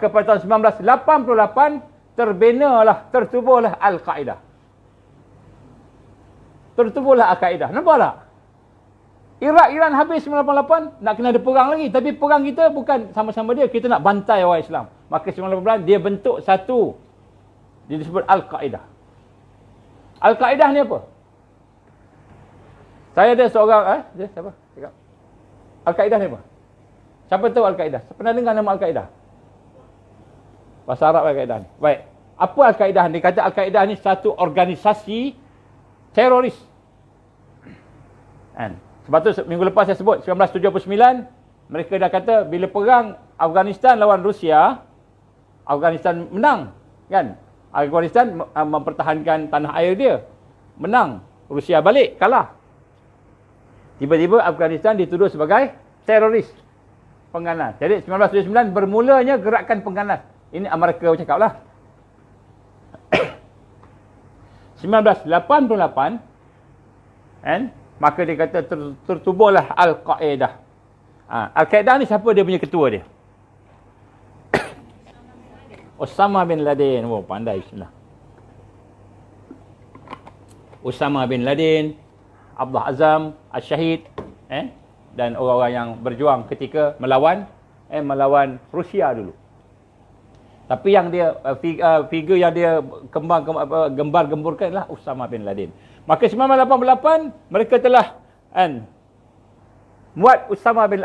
Maka pada tahun 1988 tertubuhlah Al-Qaeda. Tertubuhlah Al-Qaeda. Nampak tak? Iraq, Iran habis 1988, nak kena ada perang lagi. Tapi perang kita bukan sama-sama dia. Kita nak bantai orang Islam. Maka 1988 dia bentuk satu. Dia disebut Al-Qaeda. Al-Qaeda ni apa? Saya ada seorang, dia siapa? Al-Qaeda ni apa? Siapa tahu Al-Qaeda? Pernah dengar nama Al-Qaeda? Bahasa Arab Al-Qaeda ni. Baik. Apa Al-Qaeda ni? Dia kata Al-Qaeda ni satu organisasi teroris. Kan? Sebab tu minggu lepas saya sebut 1979 mereka dah kata bila perang Afghanistan lawan Rusia, Afghanistan menang, kan? Afghanistan mempertahankan tanah air dia. Menang, Rusia balik kalah. Tiba-tiba Afghanistan dituduh sebagai teroris, pengganas. Jadi 1979 bermulanya gerakan pengganas. Ini Amerika bercakaplah. 1988 kan? Maka dia kata tertubuhlah Al-Qaeda. Al-Qaeda ni siapa dia punya ketua dia? Osama bin Laden. Oh, pandai sebenarnya. Osama bin Laden, Abdullah Azam, Al-Syahid, dan orang-orang yang berjuang ketika melawan Rusia dulu. Tapi yang dia figure yang dia gembar-gemburkan adalah Osama bin Laden. Maka 1988 mereka telah buat Osama bin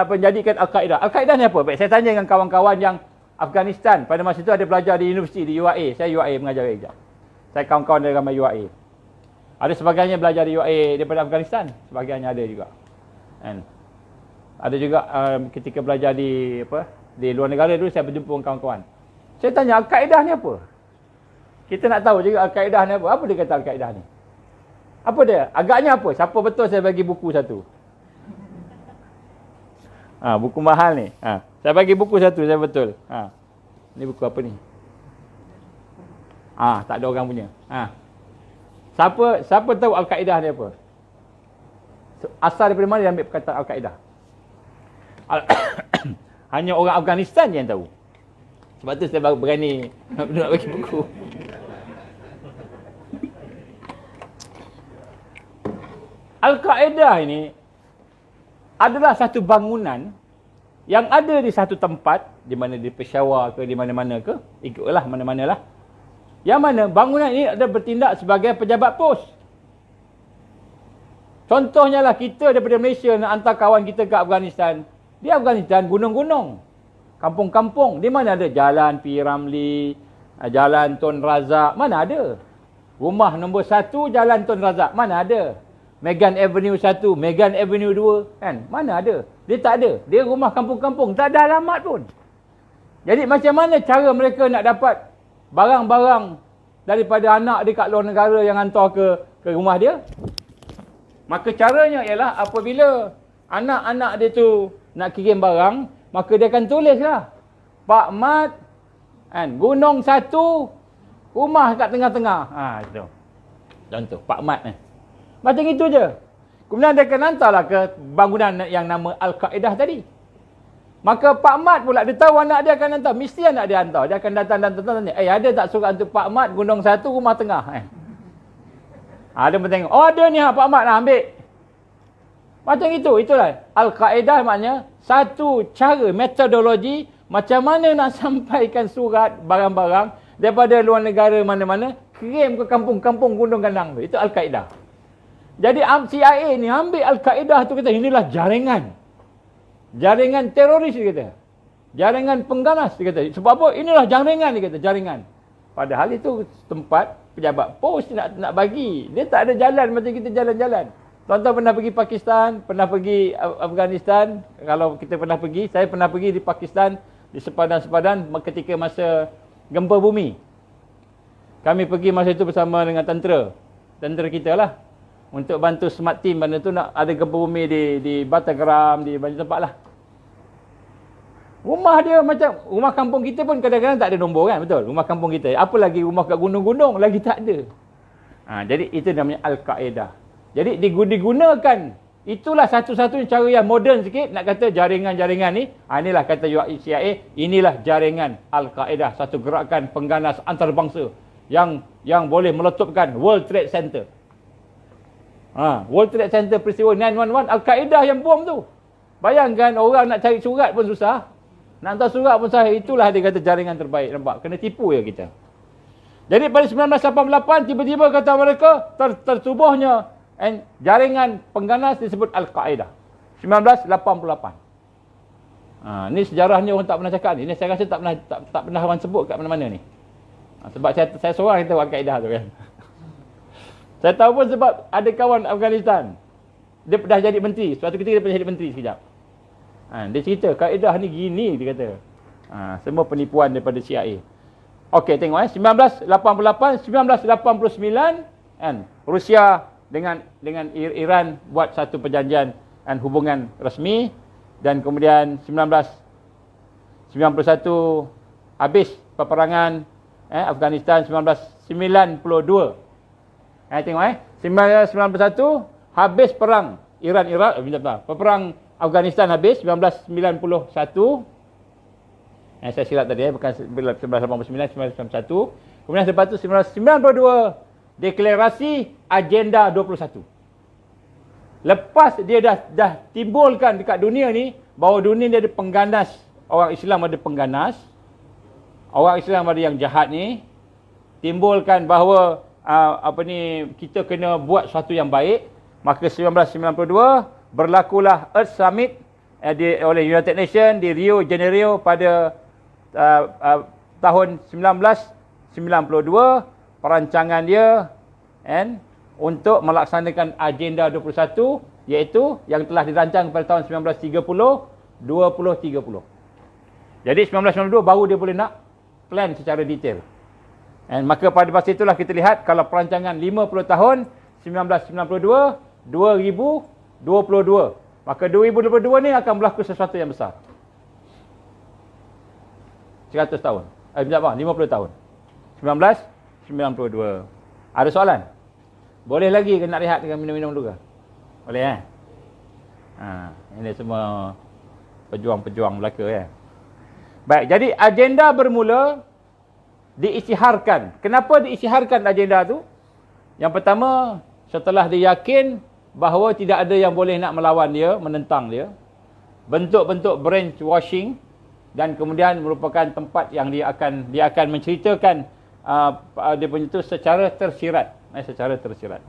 menjadikan Al-Qaeda. Al-Qaeda ni apa? Baik, saya tanya dengan kawan-kawan yang Afghanistan. Pada masa itu ada belajar di universiti di UAE. Saya UAE mengajar hijab. Saya kawan-kawan dari ramai UAE. Ada sebagainya belajar di UAE daripada Afghanistan. Sebagainya ada juga. Ada juga ketika belajar di luar negara dulu saya berjumpa dengan kawan-kawan. Saya tanya Al-Qaeda ni apa? Kita nak tahu juga Al-Qaeda ni apa. Apa dia kata Al-Qaeda ni? Apa dia? Agaknya apa? Siapa betul saya bagi buku satu. Buku mahal ni. Saya bagi buku satu, saya betul. Ni buku apa ni? Tak ada orang punya. Siapa tahu Al-Qaeda ni apa? Asal daripada mana dia ambil perkataan Al-Qaeda? Hanya orang Afghanistan je yang tahu. Sebab tu saya baru berani nak bagi buku. Al-Qaeda ini adalah satu bangunan yang ada di satu tempat, di mana di Peshawar ke, di mana-mana ke, ikutlah mana-manalah. Yang mana bangunan ini ada bertindak sebagai pejabat pos. Contohnya lah kita daripada Malaysia nak hantar kawan kita ke Afghanistan. Di Afghanistan gunung-gunung, kampung-kampung. Di mana ada jalan P. Ramlee, jalan Tun Razak, mana ada? Rumah nombor 1 jalan Tun Razak, mana ada? Megan Avenue 1, Megan Avenue 2, kan? Mana ada? Dia tak ada. Dia rumah kampung-kampung, tak ada alamat pun. Jadi macam mana cara mereka nak dapat barang-barang daripada anak dia kat luar negara yang hantar ke rumah dia? Maka caranya ialah apabila anak-anak dia tu nak kirim barang, maka dia akan tulislah Pak Mat, kan, Gunung 1, rumah kat tengah-tengah. Itu. Contoh Pak Mat ni. Macam itu je. Kemudian dia akan hantarlah ke bangunan yang nama Al-Qaeda tadi. Maka Pak Mat pula, dia tahu anak dia akan hantar. Mesti anak dia hantar. Dia akan datang. Ada tak surat untuk Pak Mat, Gunung 1, rumah tengah? Dia pun tengok. Oh, ada ni Pak Mat nak ambil. Macam itu. Itulah. Al-Qaeda maknanya satu cara, metodologi macam mana nak sampaikan surat barang-barang daripada luar negara mana-mana, kirim ke kampung-kampung gunung gandang tu. Itu Al-Qaeda. Jadi CIA ni ambil Al-Qaeda tu, kata inilah jaringan. Jaringan teroris dia kata. Jaringan pengganas dia kata. Sebab apa? Inilah jaringan dia kata, jaringan. Padahal itu tempat pejabat pos nak bagi. Dia tak ada jalan macam kita jalan-jalan. Tuan-tuan pernah pergi Pakistan, pernah pergi Afghanistan. Kalau kita pernah pergi, saya pernah pergi di Pakistan, di sepadan-sepadan ketika masa gempa bumi. Kami pergi masa itu bersama dengan tentera kita lah. Untuk bantu smart team benda tu, nak ada gempa bumi di Battleground, di banyak tempat lah. Rumah dia macam, rumah kampung kita pun kadang-kadang tak ada nombor kan, betul? Rumah kampung kita. Apa lagi rumah kat gunung-gunung, lagi tak ada. Jadi itu namanya Al-Qaeda. Jadi digunakan Itulah satu-satunya cara yang moden sikit nak kata jaringan-jaringan ni. Inilah kata CIA, inilah jaringan Al-Qaeda, satu gerakan pengganas antarabangsa yang boleh meletupkan World Trade Center. World Trade Center peristiwa 9/11, Al-Qaeda yang bom tu. Bayangkan orang nak cari surat pun susah. Nak hantar surat pun susah. Itulah dia kata jaringan terbaik. Nampak? Kena tipu ya kita. Jadi pada 1988 tiba-tiba kata mereka tertubuhnya jaringan pengganas disebut Al-Qaeda. 1988. Ni sejarahnya orang tak pernah cakap ni. Ini saya rasa tak pernah orang sebut kat mana-mana ni. Sebab saya seorang yang tahu Al-Qaeda tu kan. Saya tahu pun sebab ada kawan Afghanistan. Dia pernah jadi menteri. Suatu ketika dia pernah jadi menteri sekejap. Dia cerita, kaedah ni gini dia kata. Semua penipuan daripada CIA. Okey, tengok 1988, 1989 Rusia dengan Iran buat satu perjanjian dan hubungan rasmi, dan kemudian 1991 habis peperangan Afghanistan. 1992 tengok 1991 habis perang Iran-Iraq, perang Afghanistan habis 1991. Saya silap tadi bukan 1989, 1991. Kemudian lepas tu 1992 deklarasi Agenda 21. Lepas dia dah timbulkan dekat dunia ni bahawa dunia ni ada pengganas, orang Islam ada pengganas, orang Islam ada yang jahat ni, timbulkan bahawa kita kena buat sesuatu yang baik. Maka 1992 berlakulah Earth Summit oleh United Nations di Rio de Janeiro pada tahun 1992. Perancangan dia untuk melaksanakan Agenda 21, iaitu yang telah dirancang pada tahun 1930, 2030. Jadi 1992 baru dia boleh nak plan secara detail. Maka pada masa itulah kita lihat kalau perancangan 50 tahun 1992, 2022. Maka 2022 ni akan berlaku sesuatu yang besar. 100 tahun. 50 tahun. 1992. Ada soalan? Boleh lagi ke nak rehat dengan minum-minum dulu ke? Boleh ini semua pejuang-pejuang Melaka Baik, jadi agenda bermula diisytiharkan. Kenapa diisytiharkan agenda tu? Yang pertama, setelah dia yakin bahawa tidak ada yang boleh nak melawan dia, menentang dia. Bentuk-bentuk brainwashing, dan kemudian merupakan tempat yang dia akan menceritakan dia punya tu secara tersirat. Secara tersirat.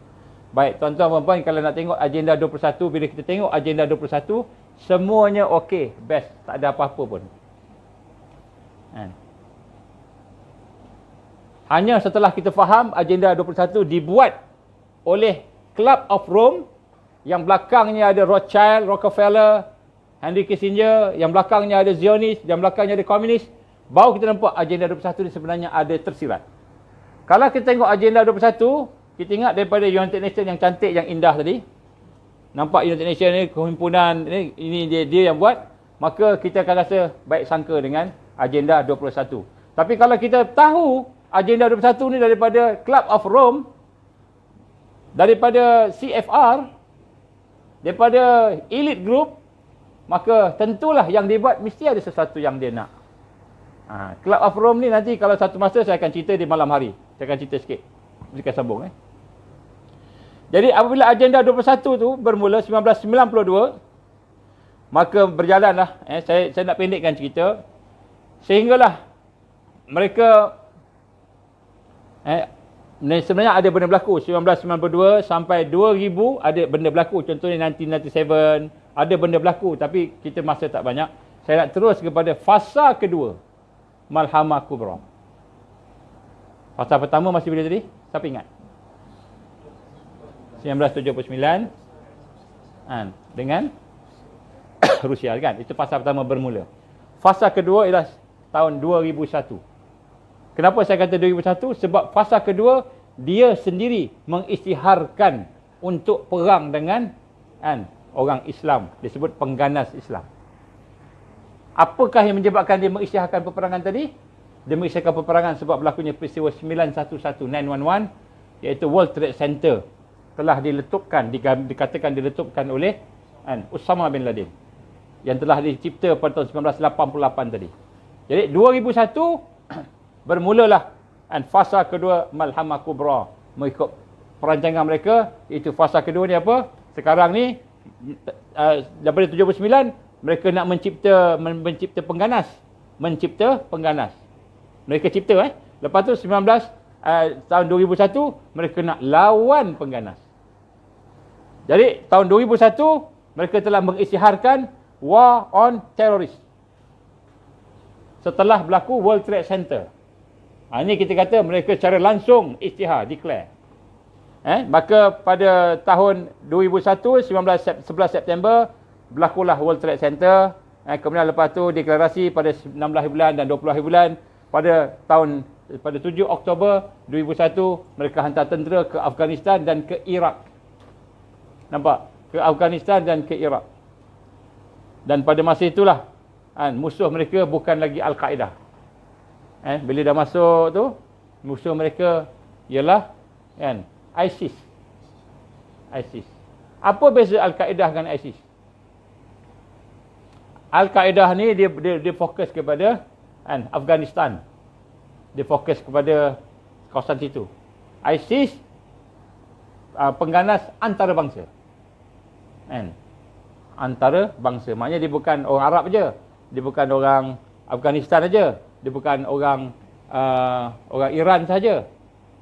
Baik, tuan-tuan dan puan, kalau nak tengok Agenda 21, bila kita tengok Agenda 21, semuanya okey, best, tak ada apa-apa pun. Hanya setelah kita faham Agenda 21 dibuat oleh Club of Rome, yang belakangnya ada Rothschild, Rockefeller, Henry Kissinger, yang belakangnya ada Zionis, yang belakangnya ada komunis, baru kita nampak Agenda 21 ni sebenarnya ada tersirat. Kalau kita tengok Agenda 21, kita ingat daripada United Nations yang cantik, yang indah tadi. Nampak United Nations ni, kehimpunan ini dia yang buat, maka kita akan rasa baik sangka dengan Agenda 21. Tapi kalau kita tahu Agenda 21 ni daripada Club of Rome, daripada CFR, daripada elite group, maka tentulah yang dibuat mesti ada sesuatu yang dia nak. Club of Rome ni nanti kalau satu masa saya akan cerita di malam hari. Saya akan cerita sikit. Kita akan sambung. Jadi apabila Agenda 21 tu bermula 1992, maka berjalanlah, saya nak pendekkan cerita, sehinggalah mereka sebenarnya ada benda berlaku 1992 sampai 2000, ada benda berlaku, contohnya 1997 ada benda berlaku, tapi kita masa tak banyak. Saya nak terus kepada fasa kedua, Malhamah Kubra. Fasa pertama masih bila tadi? Siapa ingat? 1979 dengan Rusia kan? Itu fasa pertama bermula. Fasa kedua ialah tahun 2001. Kenapa saya kata 2001? Sebab fasa kedua dia sendiri mengisytiharkan untuk perang dengan orang Islam, disebut pengganas Islam. Apakah yang menyebabkan dia mengisytiharkan peperangan tadi? Dia mengisytiharkan peperangan sebab berlakunya peristiwa 911, 911, iaitu World Trade Center telah diletupkan, dikatakan diletupkan oleh Osama bin Laden yang telah dicipta pada tahun 1988 tadi. Jadi 2001 bermulalah fasa kedua Malhamah Kubra mengikut perancangan mereka. Itu fasa kedua ni apa? Sekarang ni daripada 79 mereka nak mencipta pengganas. Mereka cipta Lepas tu tahun 2001 mereka nak lawan pengganas. Jadi tahun 2001 mereka telah mengisytiharkan war on terrorist. Setelah berlaku World Trade Center. Ini kita kata mereka secara langsung isytihar, declare. Maka pada tahun 2001, 11 September, berlakulah World Trade Center. Kemudian lepas tu deklarasi pada 16 bulan dan 20 bulan. Pada 7 Oktober 2001, mereka hantar tentera ke Afghanistan dan ke Iraq. Nampak? Ke Afghanistan dan ke Iraq. Dan pada masa itulah musuh mereka bukan lagi Al-Qaeda. Bila dah masuk tu, musuh mereka ialah ISIS. Apa beza Al-Qaeda dengan ISIS? Al-Qaeda ni dia fokus kepada Afghanistan. Dia fokus kepada kawasan situ. ISIS pengganas antarabangsa. Antarabangsa. Maknanya dia bukan orang Arab je. Dia bukan orang Afghanistan saja. Dia bukan orang Iran saja.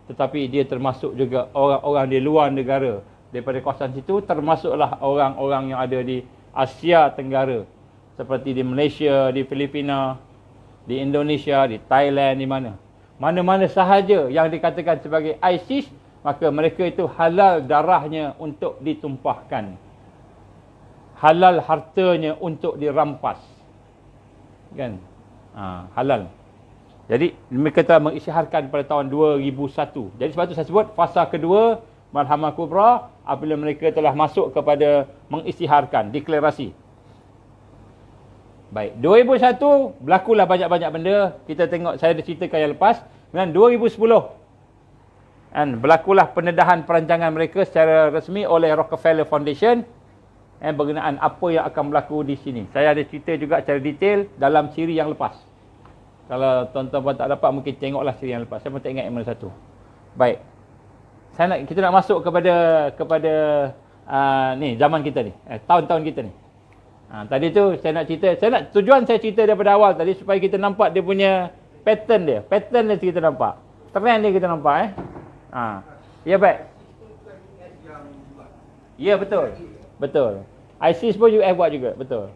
Tetapi dia termasuk juga orang-orang di luar negara. Daripada kawasan situ termasuklah orang-orang yang ada di Asia Tenggara. Seperti di Malaysia, di Filipina, di Indonesia, di Thailand, di mana. Mana-mana sahaja yang dikatakan sebagai ISIS, maka mereka itu halal darahnya untuk ditumpahkan. Halal hartanya untuk dirampas. Kan? Halal. Jadi mereka telah mengisytiharkan pada tahun 2001. Jadi sebab itu saya sebut fasa kedua Malhamah Kubra apabila mereka telah masuk kepada mengisytiharkan, deklarasi. Baik, 2001 berlakulah banyak-banyak benda. Kita tengok, saya dah ceritakan yang lepas. Kemudian 2010 berlakulah pendedahan perancangan mereka secara resmi oleh Rockefeller Foundation berkenaan apa yang akan berlaku di sini. Saya ada cerita juga secara detail dalam siri yang lepas. Kalau tuan-tuan tak dapat, mungkin tengoklah siri yang lepas. Saya pun tak ingat yang mana satu. Baik. Kita nak masuk kepada ni zaman kita ni. Tahun-tahun kita ni. Tadi tu saya nak cerita, tujuan saya cerita daripada awal tadi supaya kita nampak dia punya pattern dia. Pattern dia kita nampak. Trend dia kita nampak Ya baik. Ya betul. Betul. ISIS pun US buat juga, betul.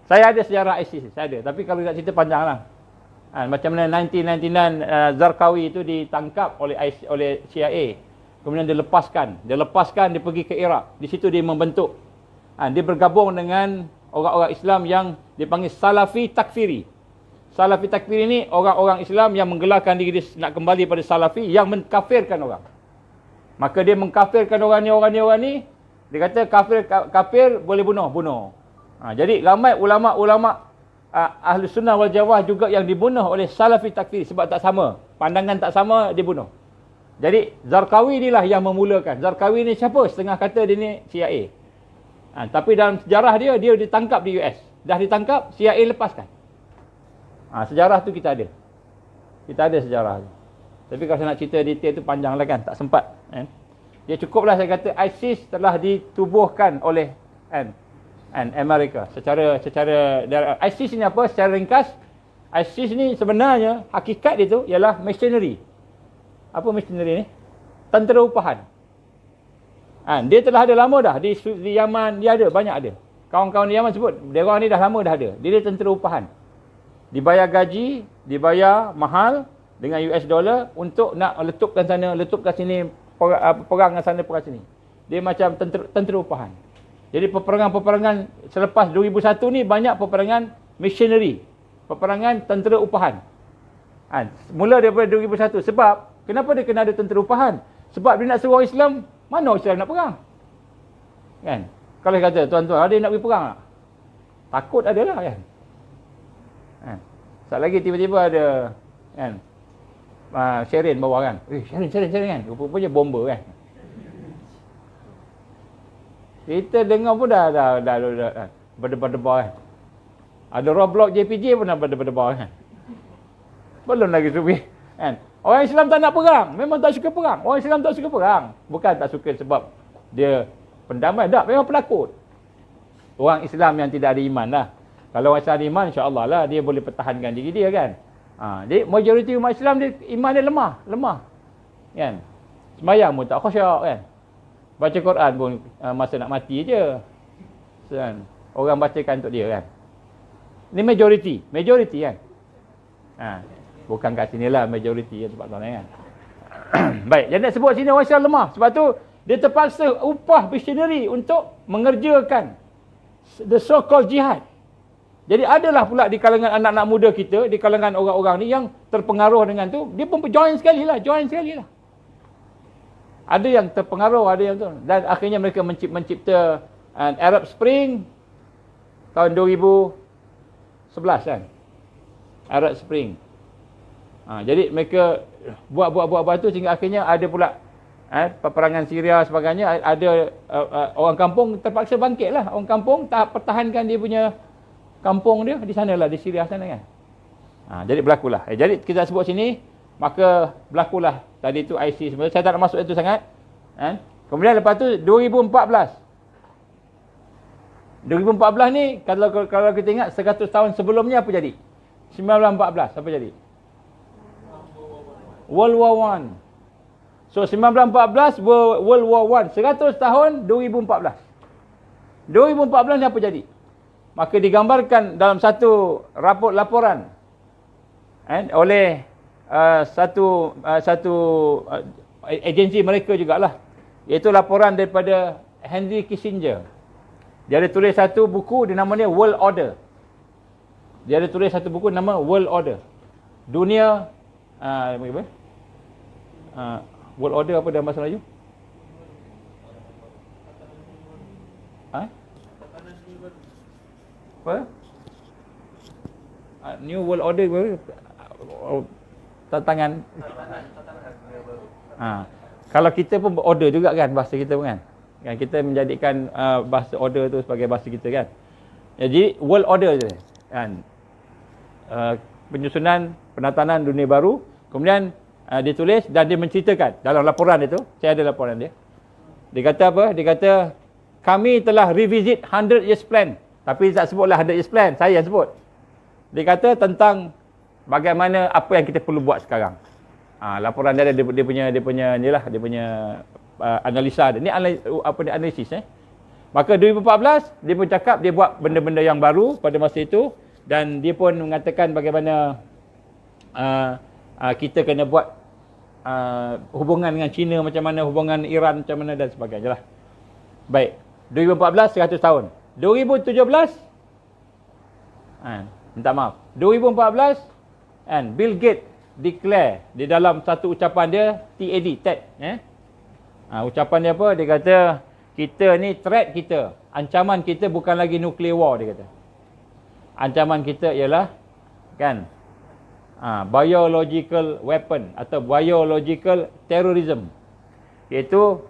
Saya ada sejarah ISIS, saya ada. Tapi kalau nak cerita panjanglah. Macam mana 1999 Zarqawi itu ditangkap oleh CIA. Kemudian dia lepaskan, dia pergi ke Iraq. Di situ dia membentuk. Dia bergabung dengan orang-orang Islam yang dipanggil Salafi Takfiri. Salafi Takfiri ini orang-orang Islam yang menggelarkan diri nak kembali pada Salafi yang mengkafirkan orang. Maka dia mengkafirkan orang ni. Dia kata kafir boleh bunuh. Jadi ramai ulama-ulama Ahli Sunnah wal Jamaah juga yang dibunuh oleh Salafi Takfiri sebab tak sama. Pandangan tak sama, dibunuh. Jadi Zarqawi inilah yang memulakan. Zarqawi ni siapa? Setengah kata dia ni CIA. Tapi dalam sejarah dia ditangkap di US. Dah ditangkap, CIA lepaskan. Sejarah tu kita ada. Kita ada sejarah tu. Tapi kalau saya nak cerita detail tu panjang lah kan, tak sempat. Dia cukuplah saya kata ISIS telah ditubuhkan oleh Amerika. Secara ISIS ni apa? Secara ringkas, ISIS ni sebenarnya hakikat dia tu ialah missionary. Apa missionary ni? Tentera upahan. Dia telah ada lama dah di Yaman, dia ada, banyak ada. Kawan-kawan di Yaman sebut, dia orang ni dah lama dah ada. Dia tentera upahan. Dibayar gaji, dibayar mahal dengan US dollar untuk nak letupkan sana, letupkan sini, perang sana, perang sini. Dia macam tentera upahan. Jadi peperangan-peperangan selepas 2001 ni banyak peperangan missionary. Peperangan tentera upahan. Mula daripada 2001. Sebab, kenapa dia kena ada tentera upahan? Sebab dia nak seruang Islam, mana Islam nak perang? Kan? Kalau dia kata, tuan-tuan, ada yang nak pergi perang tak? Takut adalah kan? Saat lagi tiba-tiba ada kan? Sherin bawah kan? Sherin kan? Rupanya bomber kan? Kita dengar pun dah berdebar-debar kan. Ada Roblox JPJ pun dah berdebar-debar kan. Belum lagi sufi kan. Orang Islam tak nak perang, memang tak suka perang. Orang Islam tak suka perang, bukan tak suka sebab dia pendamai, tak, memang penakut. Orang Islam yang tidak ada iman lah. Kalau orang Islam ada iman, insya-Allah lah dia boleh pertahankan diri dia kan. Jadi majoriti umat Islam dia iman dia lemah. Kan? Sembahyang pun tak khusyuk kan. Baca Quran pun masa nak mati je. Kan? Orang bacakan untuk dia kan. Ni majoriti kan. Bukan kat sini lah majoriti tempat tuan kan. Baik, jadi nak sebut sini orang Islam lemah. Sebab tu dia terpaksa upah missionary untuk mengerjakan the so-called jihad. Jadi adalah pula di kalangan anak-anak muda kita, di kalangan orang-orang ni yang terpengaruh dengan tu, dia pun join sekali lah. Ada yang terpengaruh, ada yang tu. Dan akhirnya mereka mencipta Arab Spring tahun 2011 kan. Arab Spring. Jadi mereka buat tu sehingga akhirnya ada pula peperangan Syria sebagainya. Ada orang kampung terpaksa bangkit lah. Orang kampung tak pertahankan dia punya kampung dia di sana lah, di Syria sana kan. Jadi berlakulah. Jadi kita sebut sini, maka berlakulah tadi tu IC sebenarnya. Saya tak nak masuk itu sangat. Kemudian lepas tu 2014 ni kalau kita ingat 100 tahun sebelumnya apa jadi? 1914 apa jadi? World War I. So 1914 World War I, 100 tahun 2014. 2014 ni apa jadi? Maka digambarkan dalam satu laporan oleh satu agensi mereka jugalah, iaitu laporan daripada Henry Kissinger. Dia ada tulis satu buku, dia namanya World Order. Dia ada tulis satu buku nama World Order. Dunia World Order apa dalam bahasa Melayu? Apa? New World Order tantangan. Kalau kita pun order juga kan bahasa kita pun kan. Kita menjadikan bahasa order tu sebagai bahasa kita kan. Jadi World Order je kan. Penyusunan penatanan dunia baru. Kemudian dia tulis dan dia menceritakan dalam laporan itu, saya ada laporan dia. Dia kata apa? Dia kata kami telah revisit 100 years plan. Tapi tak sebutlah 100 years plan, saya yang sebut. Dia kata tentang bagaimana apa yang kita perlu buat sekarang. Laporan dia ada dia punya analisa dia. Ni analisis Maka 2014 dia pun cakap dia buat benda-benda yang baru pada masa itu, dan dia pun mengatakan bagaimana kita kena buat hubungan dengan China macam mana, hubungan Iran macam mana dan sebagainya lah. Baik, 2014 100 tahun. 2017 minta maaf. 2014 Bill Gates declare di dalam satu ucapan dia TED. Ucapan dia apa? Dia kata kita ni threat kita, ancaman kita bukan lagi nuclear war, dia kata. Ancaman kita ialah kan biological weapon atau biological terrorism, iaitu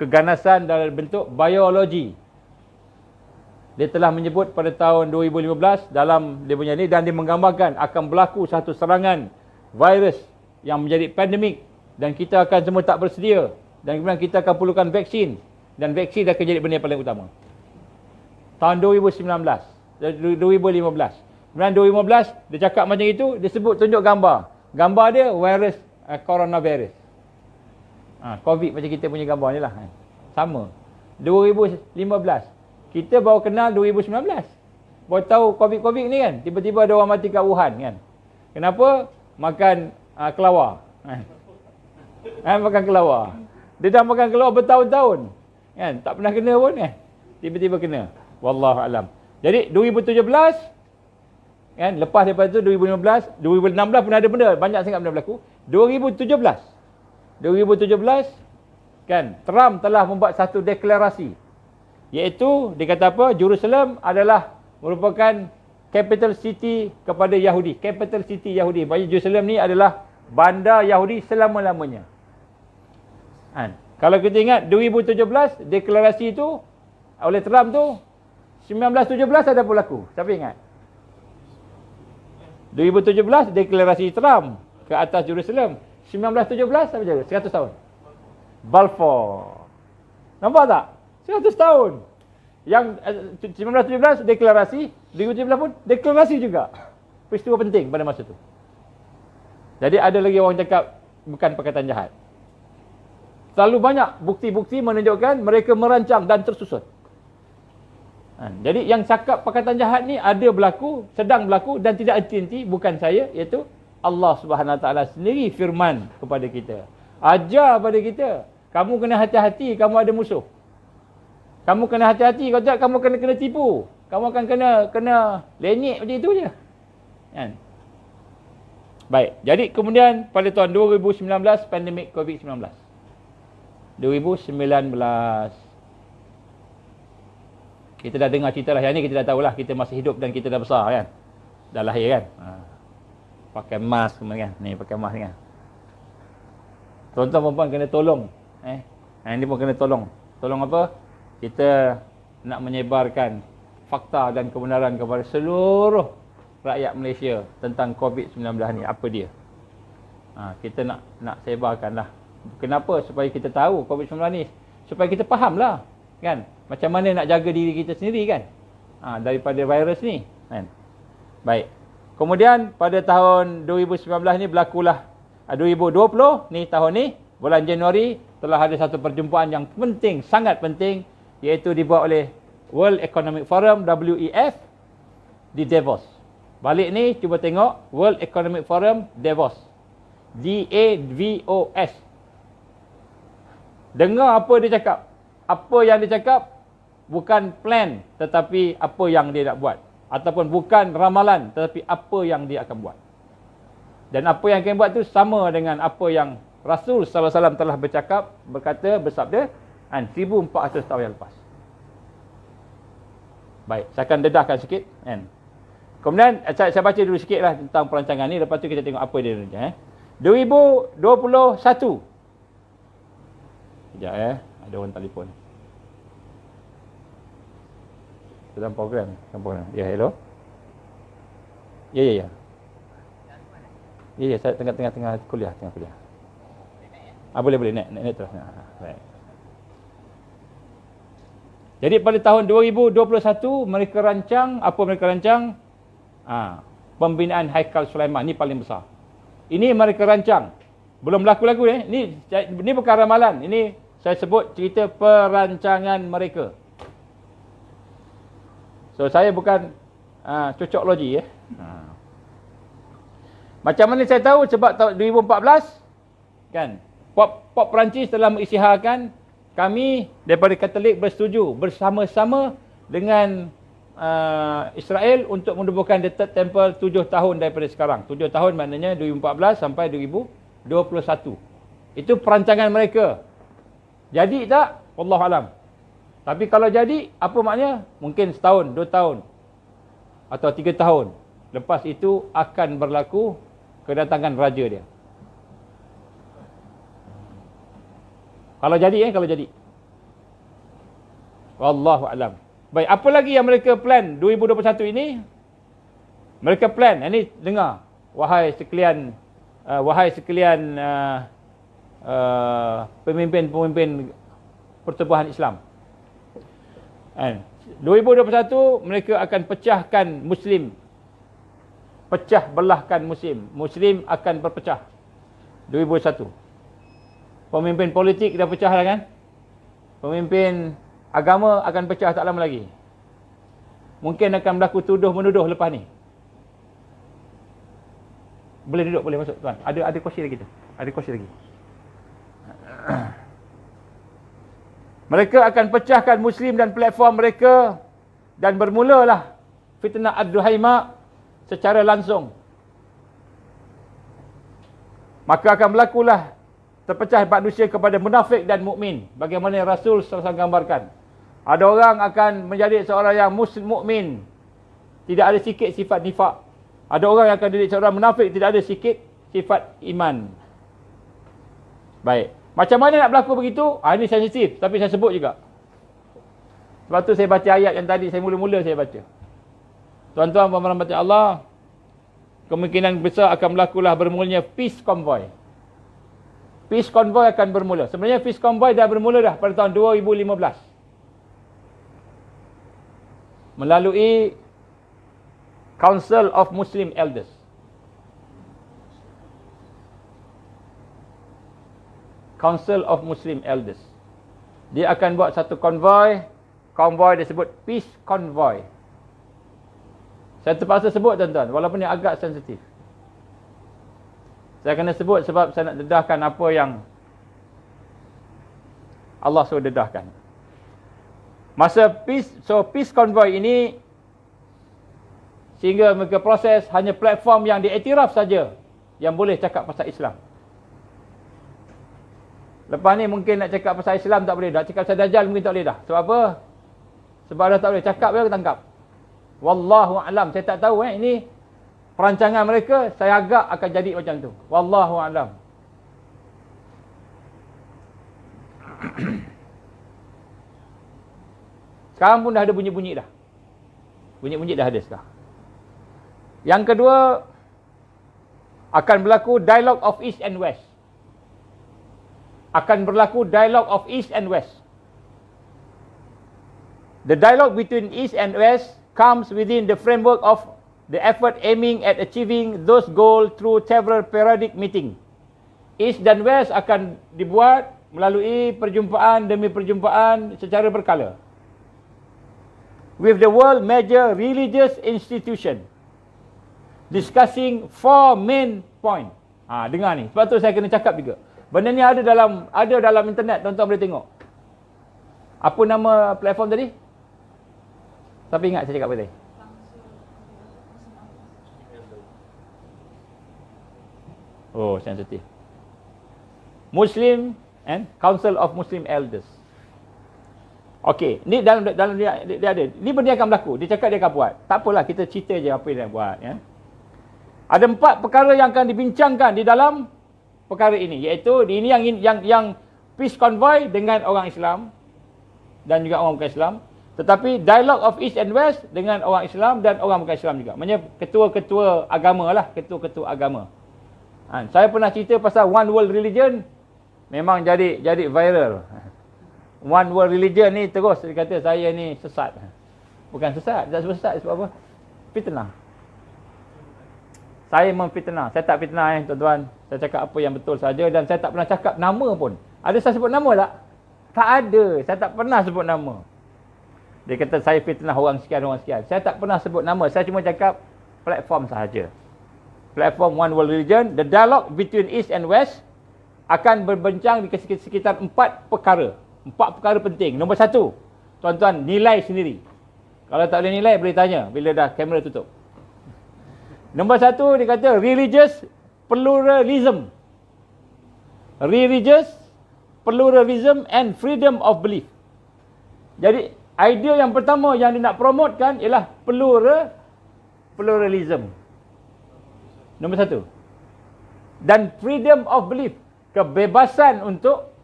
keganasan dalam bentuk biologi. Dia telah menyebut pada tahun 2015 dalam dia punya ni, dan dia menggambarkan akan berlaku satu serangan virus yang menjadi pandemik dan kita akan semua tak bersedia, dan kemudian kita akan perlukan vaksin, dan vaksin akan jadi benda yang paling utama. Tahun 2015. Kemudian 2015 dia cakap macam itu, dia sebut tunjuk gambar. Gambar dia virus coronavirus. COVID macam kita punya gambar ni lah. Sama. 2015. Kita baru kenal 2019. Baru tahu COVID ni kan. Tiba-tiba ada orang mati kat Wuhan kan. Kenapa? Makan kelawar. Makan kelawar. Dia dah makan kelawar bertahun-tahun. Kan? Tak pernah kena pun kan. Tiba-tiba kena. Wallahualam. Jadi 2017 kan, lepas daripada tu 2015, 2016 pun ada benda, banyak sangat benda berlaku. 2017 kan, Trump telah membuat satu deklarasi, iaitu dia kata apa? Jerusalem adalah merupakan capital city kepada Yahudi. Capital city Yahudi. Maksudnya Jerusalem ni adalah bandar Yahudi selama-lamanya. Kalau kita ingat 2017 deklarasi tu oleh Trump tu 1917 ada berlaku. Siapa ingat? 2017 deklarasi Trump ke atas Jerusalem. 1917 apa jadi? 100 tahun. Balfour. Nampak tak? 100 tahun. Yang 1917 deklarasi, 2017 pun deklarasi juga. Peristiwa penting pada masa tu. Jadi ada lagi orang cakap bukan perkataan jahat. Terlalu banyak bukti-bukti menunjukkan mereka merancang dan tersusun. Jadi yang cakap perkataan jahat ni ada berlaku, sedang berlaku dan tidak henti-henti, bukan saya, iaitu Allah Subhanahu Wa Taala sendiri firman kepada kita. Ajar pada kita, kamu kena hati-hati, kamu ada musuh. Kamu kena hati-hati, kalau tak kamu kena tipu. Kamu akan kena lenyek macam itu je. Kan? Baik, jadi kemudian pada tahun 2019 pandemik COVID-19. 2019. Kita dah dengar cerita lah. Yang ni kita dah tahulah. Kita masih hidup dan kita dah besar kan. Dah lahir kan. Pakai mask kan. Ni pakai mask kan. Tuan-tuan perempuan kena tolong. Ini pun kena tolong. Tolong apa? Kita nak menyebarkan fakta dan kebenaran kepada seluruh rakyat Malaysia tentang COVID-19 ni. Apa dia? Kita nak sebarkan lah. Kenapa? Supaya kita tahu COVID-19 ni. Supaya kita faham lah. Kan? Macam mana nak jaga diri kita sendiri kan? Daripada virus ni. Kan? Baik. Kemudian pada tahun 2019 ni berlakulah 2020 ni tahun ni bulan Januari telah ada satu perjumpaan yang penting, sangat penting, iaitu dibuat oleh World Economic Forum WEF di Davos. Balik ni cuba tengok World Economic Forum Davos. DAVOS. Dengar apa dia cakap. Apa yang dia cakap bukan plan tetapi apa yang dia nak buat. Ataupun bukan ramalan tetapi apa yang dia akan buat. Dan apa yang akan buat tu sama dengan apa yang Rasul SAW telah bersabda 1400 tahun yang lepas. Baik, saya akan dedahkan sikit. Kemudian saya baca dulu sikit lah tentang perancangan ni. Lepas tu kita tengok apa dia rencana. 2021. Sekejap ada orang telefon. Dalam program. Ya, hello. Ya. Ya, saya tengah kuliah. Boleh naik terus. Baik. Jadi pada tahun 2021 mereka rancang, pembinaan Haikal Sulaiman. Ni paling besar. Ini mereka rancang. Belum berlaku ni. Ini bukan ramalan. Ini saya sebut cerita perancangan mereka. So saya bukan cocok logi Macam mana saya tahu? Sebab tahun 2014 kan, Pop Perancis telah mengisytiharkan kami daripada Katolik bersetuju bersama-sama dengan Israel untuk menubuhkan The Third Temple 7 tahun daripada sekarang. 7 tahun maknanya 2014 sampai 2021. Itu perancangan mereka. Jadi tak? Wallahualam. Tapi kalau jadi, apa maknanya? Mungkin setahun, 2 tahun. Atau 3 tahun. Lepas itu akan berlaku kedatangan raja dia. Kalau jadi. Wallahualam. Baik, apa lagi yang mereka plan 2021 ini? Mereka plan, ini dengar. Wahai sekalian pemimpin pertubuhan Islam. 2021 mereka akan pecahkan Muslim. Pecah belahkan Muslim. Muslim akan berpecah. 2021. Pemimpin politik dah pecah dah kan? Pemimpin agama akan pecah tak lama lagi. Mungkin akan berlaku tuduh-menuduh lepas ni. Boleh duduk, boleh masuk tuan. Ada kursi lagi tu. Ada kursi lagi. Mereka akan pecahkan Muslim dan platform mereka dan bermulalah fitnah Ad-Duhaima secara langsung. Maka akan berlakulah terpecah manusia kepada munafik dan mukmin. Bagaimana Rasul SAW gambarkan. Ada orang akan menjadi seorang yang mukmin, tidak ada sikit sifat nifak. Ada orang yang akan jadi seorang munafik, tidak ada sikit sifat iman. Baik. Macam mana nak berlaku begitu? Ini sensitif, tapi saya sebut juga. Sebab tu saya baca ayat yang tadi, saya mula-mula saya baca. Tuan-tuan, puan-puan baca Allah, kemungkinan besar akan berlakulah bermulanya peace convoy. Peace convoy akan bermula. Sebenarnya peace convoy dah bermula dah pada tahun 2015. Melalui Council of Muslim Elders. Council of Muslim Elders. Dia akan buat satu konvoi. Konvoi disebut peace convoy. Saya terpaksa sebut tuan-tuan, walaupun dia agak sensitif. Saya kena sebut sebab saya nak dedahkan apa yang Allah suruh dedahkan. Masa peace convoy ini, sehingga mereka proses hanya platform yang diiktiraf saja yang boleh cakap pasal Islam. Lepas ni mungkin nak cakap pasal Islam tak boleh dah. Cakap pasal Dajjal mungkin tak boleh dah. Sebab apa? Sebab dah tak boleh. Cakap dia tangkap. Wallahu a'lam. Saya tak tahu ini perancangan mereka. Saya agak akan jadi macam tu. Wallahu a'lam. Sekarang pun dah ada bunyi-bunyi dah. Bunyi-bunyi dah ada sekarang. Yang kedua, akan berlaku dialogue of East and West. Akan berlaku dialogue of East and West. The dialogue between East and West comes within the framework of the effort aiming at achieving those goals through several periodic meeting. East dan West akan dibuat melalui perjumpaan demi perjumpaan secara berkala. With the world major religious institution discussing 4 main point. Dengar ni. Sebab tu saya kena cakap juga. Benda ni ada dalam internet, tuan-tuan boleh tengok. Apa nama platform tadi? Siapa ingat saya cakap apa tadi? Oh, sensitif. Muslim and Council of Muslim Elders. Okey, ni dalam dia ada. Ni benda akan berlaku. Dia cakap dia akan buat. Tak apalah, kita cerita je apa yang dia buat, ya. Ada 4 perkara yang akan dibincangkan di dalam perkara ini, iaitu ini yang peace convoy dengan orang Islam dan juga orang bukan Islam, tetapi dialogue of East and West dengan orang Islam dan orang bukan Islam juga. Maksudnya ketua-ketua agama lah, ketua-ketua agama. Saya pernah cerita pasal One World Religion, memang jadi viral. One World Religion ni terus dia kata saya ni sesat. Bukan sesat, tak sebab sesat, sebab apa? Fitnah. Saya memfitnah. Saya tak fitnah tuan-tuan. Saya cakap apa yang betul saja dan saya tak pernah cakap nama pun. Ada saya sebut nama tak? Tak ada. Saya tak pernah sebut nama. Dia kata saya fitnah orang sekian. Saya tak pernah sebut nama. Saya cuma cakap platform sahaja. Platform One World Religion. The dialogue between East and West akan berbincang di sekitar 4 perkara. 4 perkara penting. Nombor 1, tuan-tuan nilai sendiri. Kalau tak boleh nilai, boleh tanya bila dah kamera tutup. Nombor 1, dia kata religious pluralism. Religious pluralism and freedom of belief. Jadi, idea yang pertama yang dia nak promotekan ialah pluralism. Nombor 1. Dan freedom of belief. Kebebasan untuk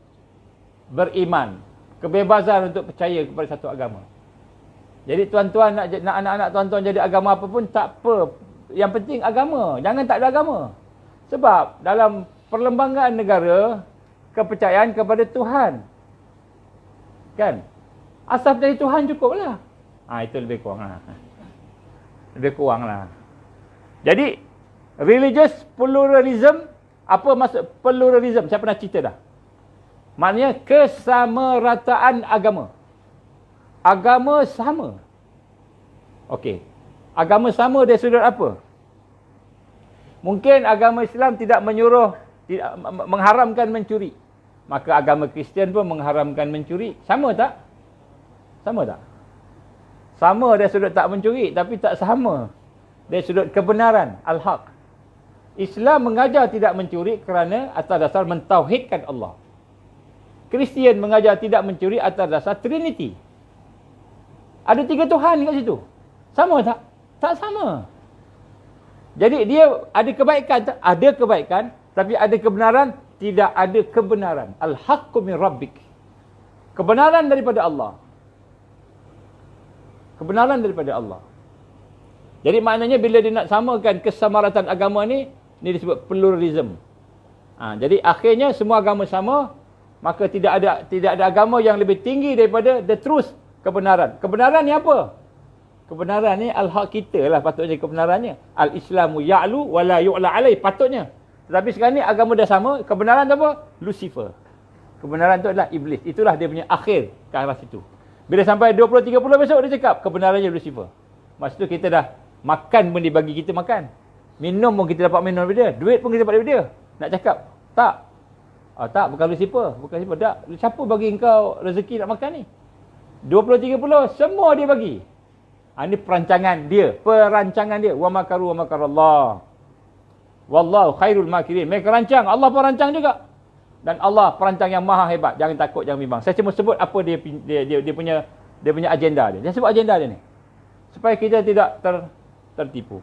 beriman. Kebebasan untuk percaya kepada satu agama. Jadi tuan-tuan nak anak-anak tuan-tuan jadi agama apa pun tak apa. Yang penting agama. Jangan tak ada agama. Sebab dalam perlembagaan negara, kepercayaan kepada Tuhan. Kan? Asal dari Tuhan cukuplah. Itu lebih kurang lah. Lebih kurang lah. Jadi, religious pluralism, apa maksud pluralism? Saya pernah cerita dah. Maknanya kesamarataan agama. Agama sama. Okey. Agama sama dari sudut apa? Mungkin agama Islam tidak mengharamkan mencuri. Maka agama Kristian pun mengharamkan mencuri. Sama tak? Sama tak? Sama dari sudut tak mencuri, tapi tak sama dari sudut kebenaran, al-haq. Islam mengajar tidak mencuri kerana atas dasar mentauhidkan Allah. Kristian mengajar tidak mencuri atas dasar Trinity. Ada 3 Tuhan kat situ. Sama tak? Tak sama. Jadi dia ada kebaikan, ada kebaikan, tapi ada kebenaran tidak ada kebenaran. Al-haqqu min rabbik. Kebenaran daripada Allah. Kebenaran daripada Allah. Jadi maknanya bila dia nak samakan kesamaratan agama ni disebut pluralism. Jadi akhirnya semua agama sama, maka tidak ada agama yang lebih tinggi daripada the truth, kebenaran. Kebenaran ni apa? Kebenaran ni al-haq kita lah patutnya kebenarannya. Al-Islamu ya'lu wa la yu'la alaih patutnya. Tetapi sekarang ni agama dah sama, kebenaran tu apa? Lucifer. Kebenaran tu adalah iblis. Itulah dia punya akhir ke arah situ. Bila sampai 20-30 besok dia cakap kebenarannya Lucifer. Masa tu kita dah makan pun dia bagi kita makan. Minum pun kita dapat minum daripada dia. Duit pun kita dapat daripada dia. Nak cakap, tak. Tak, bukan Lucifer. Bukan Lucifer. Tak. Siapa bagi engkau rezeki nak makan ni? 20-30 semua dia bagi. Ini perancangan dia. Perancangan dia. Wa makaru wa makarallah. Wallahu khairul makirin. Mereka rancang. Allah pun rancang juga. Dan Allah perancang yang maha hebat. Jangan takut, jangan bimbang. Saya cuma sebut apa dia punya agenda dia. Saya sebut agenda dia ni. Supaya kita tidak tertipu.